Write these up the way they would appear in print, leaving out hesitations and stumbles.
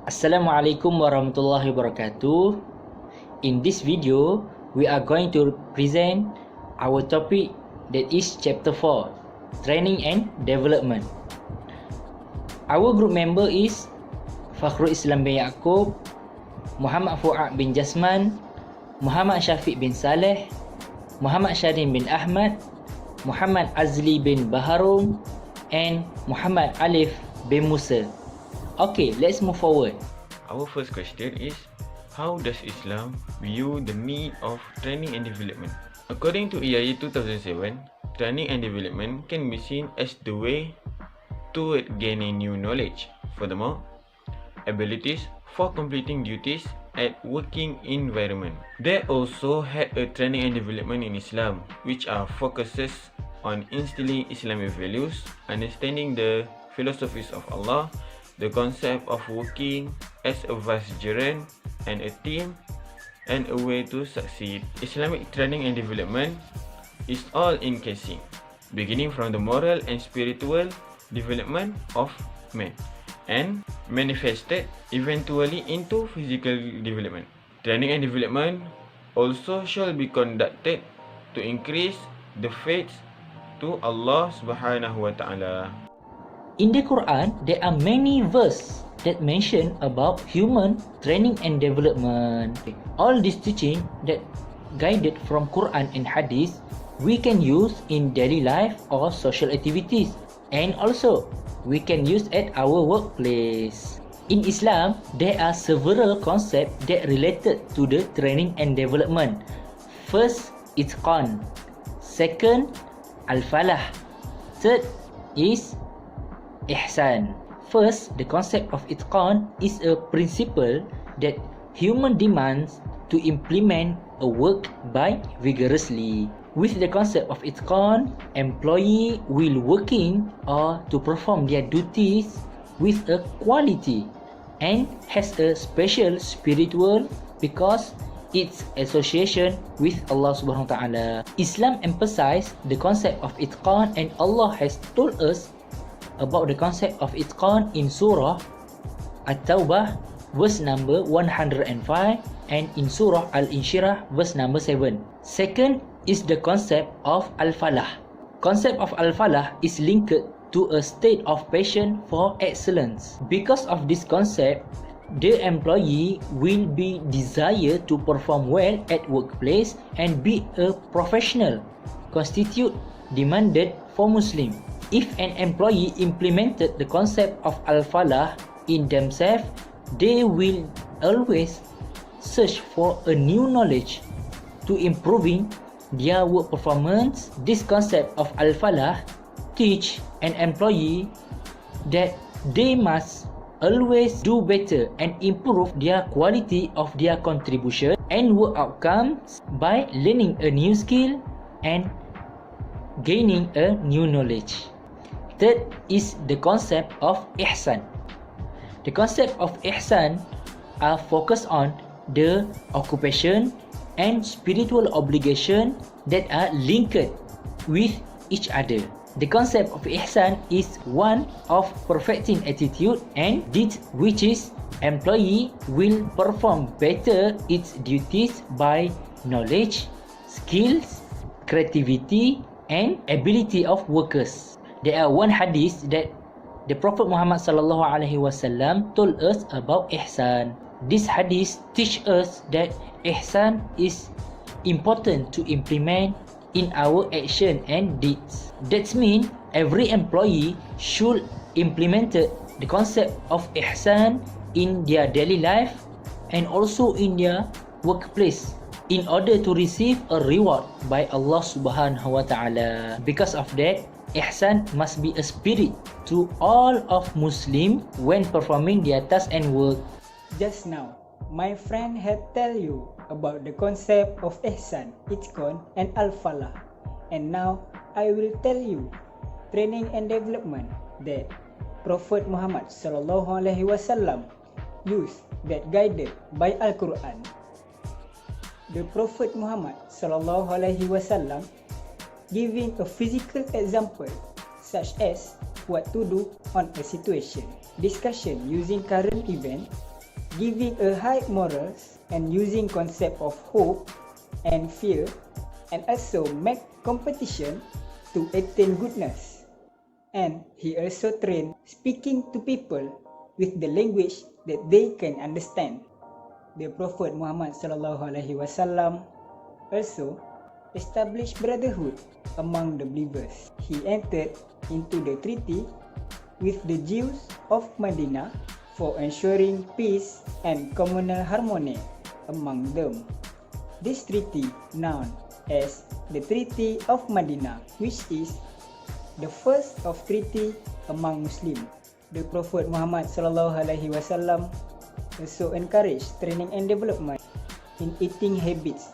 Assalamualaikum warahmatullahi wabarakatuh. In this video, we are going to present our topic that is chapter 4, Training and Development. Our group member is Fakhrul Islam bin Yaakob, Muhammad Fuad bin Jasman, Muhammad Syafiq bin Saleh, Muhammad Syarin bin Ahmad, Muhammad Azli bin Baharum, and Muhammad Alif bin Musa. Okay, let's move forward. Our first question is, how does Islam view the need of training and development? According to EIA 2007, training and development can be seen as the way toward gaining new knowledge. Furthermore, abilities for completing duties at working environment. There also had a training and development in Islam, which are focuses on instilling Islamic values, understanding the philosophies of Allah, the concept of working as a vicegerent and a team, and a way to succeed. Islamic training and development is all-encompassing, beginning from the moral and spiritual development of man, and manifested eventually into physical development. Training and development also shall be conducted to increase the faith to Allah subhanahu wa ta'ala. In the Quran, there are many verses that mention about human training and development. All this teaching that guided from Quran and Hadith, we can use in daily life or social activities, and also we can use at our workplace. In Islam, there are several concepts that related to the training and development. First, itqan. Second, al-falah. Third is ihsan. First, the concept of itqan is a principle that human demands to implement a work by vigorously. With the concept of itqan, employee will working or to perform their duties with a quality and has a special spiritual because its association with Allah subhanahu wa ta'ala. Islam emphasizes the concept of itqan, and Allah has told us about the concept of itqan in Surah At-Taubah verse number 105 and in Surah Al-Inshirah verse number 7. Second is the concept of Al-Falah. Concept of Al-Falah is linked to a state of passion for excellence. Because of this concept, the employee will be desire to perform well at workplace and be a professional, constitute demanded for Muslim. If an employee implemented the concept of Al-Falah in themselves, they will always search for a new knowledge to improving their work performance. This concept of Al-Falah teach an employee that they must always do better and improve their quality of their contribution and work outcomes by learning a new skill and gaining a new knowledge. Third is the concept of ihsan. The concept of ihsan are focused on the occupation and spiritual obligation that are linked with each other. The concept of ihsan is one of perfecting attitude and deeds, which is employee will perform better its duties by knowledge, skills, creativity, and ability of workers. There are one hadith that the Prophet Muhammad sallallahu alaihi wasallam told us about ihsan. This hadith teach us that ihsan is important to implement in our action and deeds. That means every employee should implement the concept of ihsan in their daily life and also in their workplace in order to receive a reward by Allah subhanahu wa ta'ala. Because of that, ihsan must be a spirit to all of Muslims when performing their tasks and work. Just now, my friend had tell you about the concept of ihsan, itqan, and al-falah. And now, I will tell you training and development that Prophet Muhammad sallallahu alaihi wasallam used that guided by Al-Quran. The Prophet Muhammad sallallahu alaihi wasallam giving a physical example such as what to do on a situation, discussion using current event, giving a high morals and using concept of hope and fear, and also make competition to attain goodness. And he also trained speaking to people with the language that they can understand. The Prophet Muhammad sallallahu alaihi wasallam also established brotherhood among the believers. He entered into the treaty with the Jews of Medina for ensuring peace and communal harmony among them. This treaty, known as the Treaty of Medina, which is the first of treaty among Muslims. The Prophet Muhammad sallallahu alaihi wasallam also encouraged training and development in eating habits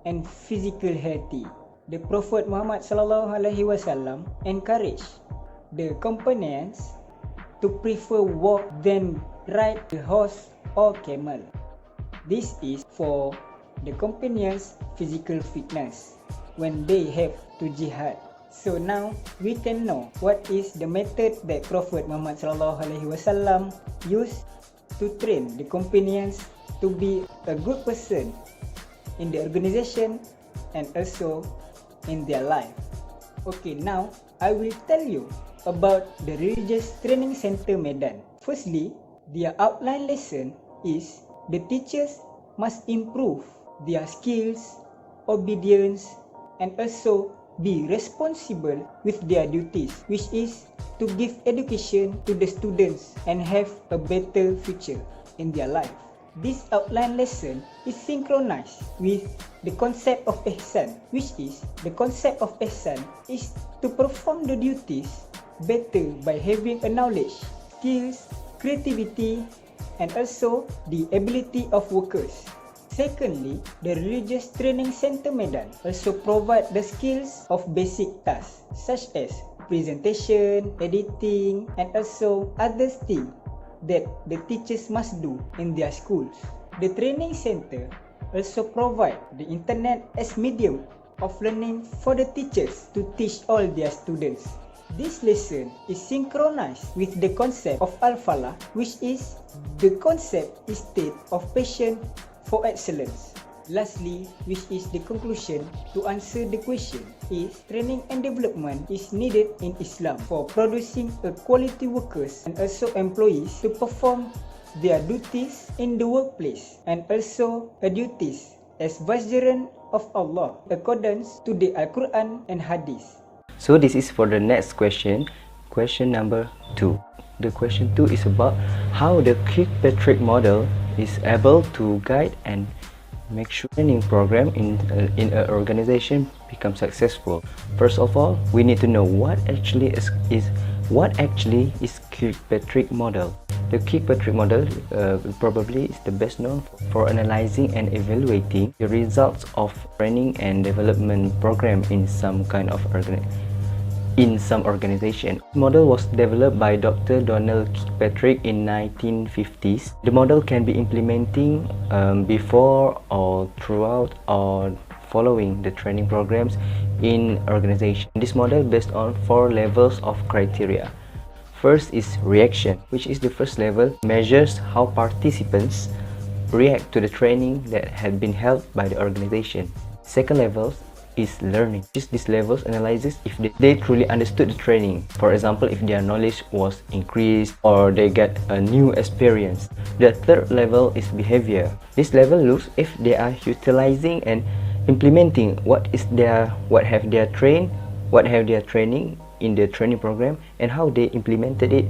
and physical healthy. The Prophet Muhammad sallallahu alaihi wasallam encouraged the companions to prefer walk than ride the horse or camel. This is for the companions' physical fitness when they have to jihad. So now we can know what is the method that Prophet Muhammad sallallahu alaihi wasallam used to train the companions to be a good person in the organization and also in their life. Okay, now I will tell you about the Religious Training Center Medan. Firstly, their outline lesson is the teachers must improve their skills, obedience, and also be responsible with their duties, which is to give education to the students and have a better future in their life. This outline lesson is synchronized with the concept of ihsan, which is the concept of ihsan is to perform the duties better by having a knowledge, skills, creativity, and also the ability of workers. Secondly, the Religious Training Center Medan also provide the skills of basic tasks such as presentation, editing, and also other things that the teachers must do in their schools. The training center also provide the internet as medium of learning for the teachers to teach all their students. This lesson is synchronized with the concept of Al-Falah, which is the concept is state of passion for excellence. Lastly, which is the conclusion to answer the question, is training and development is needed in Islam for producing a quality workers and also employees to perform their duties in the workplace and also a duties as vicegerent of Allah according to the Al-Quran and Hadith. So this is for the next question number 2. The question 2 is about how the Kirkpatrick model is able to guide and make sure training program in an organization become successful. First of all, we need to know what actually is Kirkpatrick model. The Kirkpatrick model probably is the best known for analyzing and evaluating the results of training and development program in some organization. The model was developed by Dr. Donald Kirkpatrick in 1950s. The model can be implementing before or throughout or following the training programs in organization. This model based on 4 levels of criteria. First is reaction, which is the first level, measures how participants react to the training that had been held by the organization. Second level is learning. This levels analyzes if they truly understood the training. For example, if their knowledge was increased or they get a new experience. The third level is behavior. This level looks if they are utilizing and implementing what have their training in the training program and how they implemented it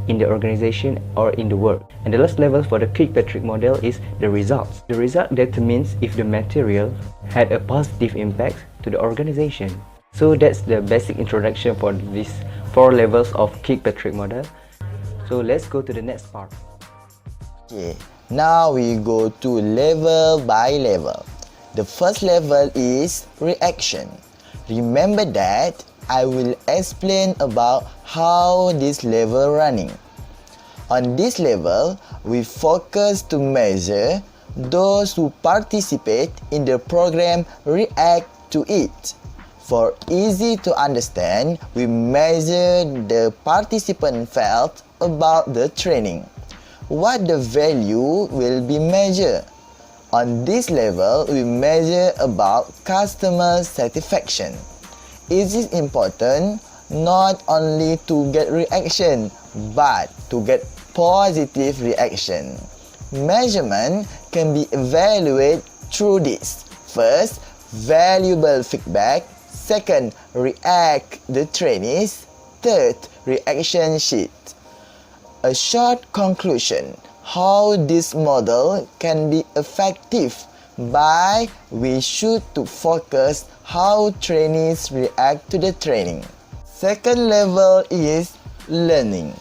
in the organization or in the work. And the last level for the Kirkpatrick model is the results. The result determines if the material had a positive impact to the organization. So that's the basic introduction for these 4 levels of Kirkpatrick model. So let's go to the next part. Okay, now we go to level by level. The first level is reaction. Remember that I will explain about how this level running. On this level, we focus to measure those who participate in the program react to it. For easy to understand, we measure the participant felt about the training. what the value will be measured. On this level, we measure about customer satisfaction. It is important not only to get reaction, but to get positive reaction. Measurement can be evaluated through this. First, valuable feedback. Second, react the trainees. Third, reaction sheet. A short conclusion. How this model can be effective by we should to focus how trainees react to the training. Second level is learning.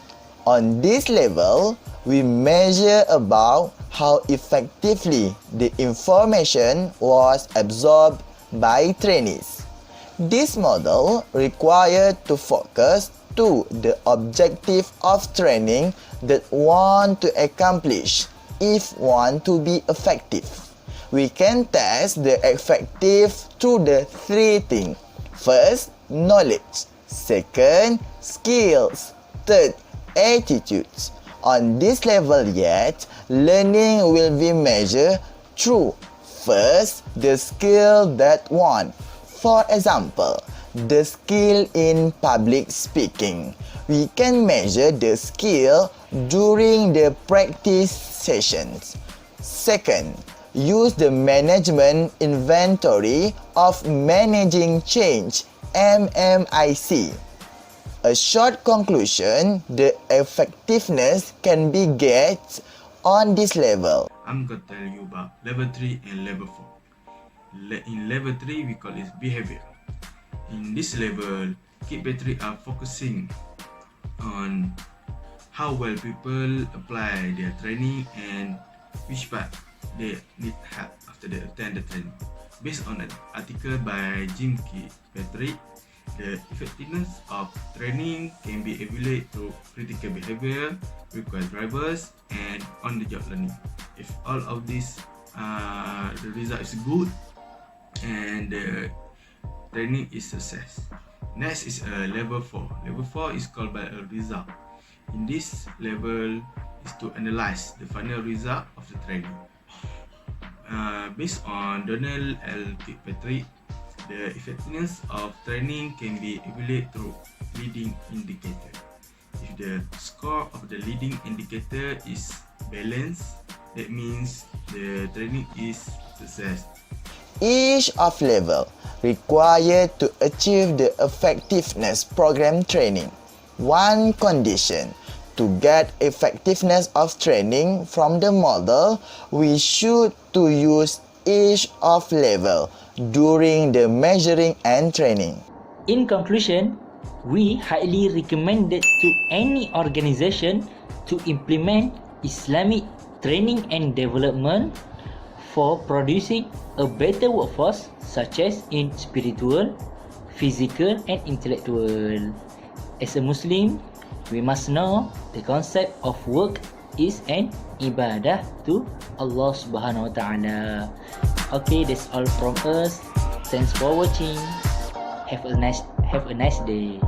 On this level, we measure about how effectively the information was absorbed by trainees. This model required to focus to the objective of training that want to accomplish if want to be effective. We can test the effective through the three things. First, knowledge. Second, skills. Third, attitudes. On this level yet, learning will be measured through first, the skill that one. For example, the skill in public speaking. We can measure the skill during the practice sessions. Second, use the management inventory of managing change, MMIC. A short conclusion, the effectiveness can be gauged on this level. I'm going to tell you about level 3 and level 4. In level 3, we call it behavior. In this level, Kirkpatrick are focusing on how well people apply their training and which part they need help after they attend the training. Based on an article by Jim Kirkpatrick, the effectiveness of training can be evaluated through critical behavior, required drivers, and on-the-job learning. If all of this, the result is good and the training is success. Next is level 4. Level 4 is called by a result. In this level is to analyze the final result of the training. Based on Donald L. Kirkpatrick, the effectiveness of training can be evaluated through leading indicator. If the score of the leading indicator is balanced, that means the training is success. Each of level required to achieve the effectiveness program training. One condition to get effectiveness of training from the model, we should to use each of level during the measuring and training. In conclusion, we highly recommended to any organization to implement Islamic training and development for producing a better workforce such as in spiritual, physical and intellectual. As a Muslim, we must know the concept of work is an ibadah to Allah Subhanahu Wa Taala. Okay, that's all from us. Thanks for watching. Have a nice day.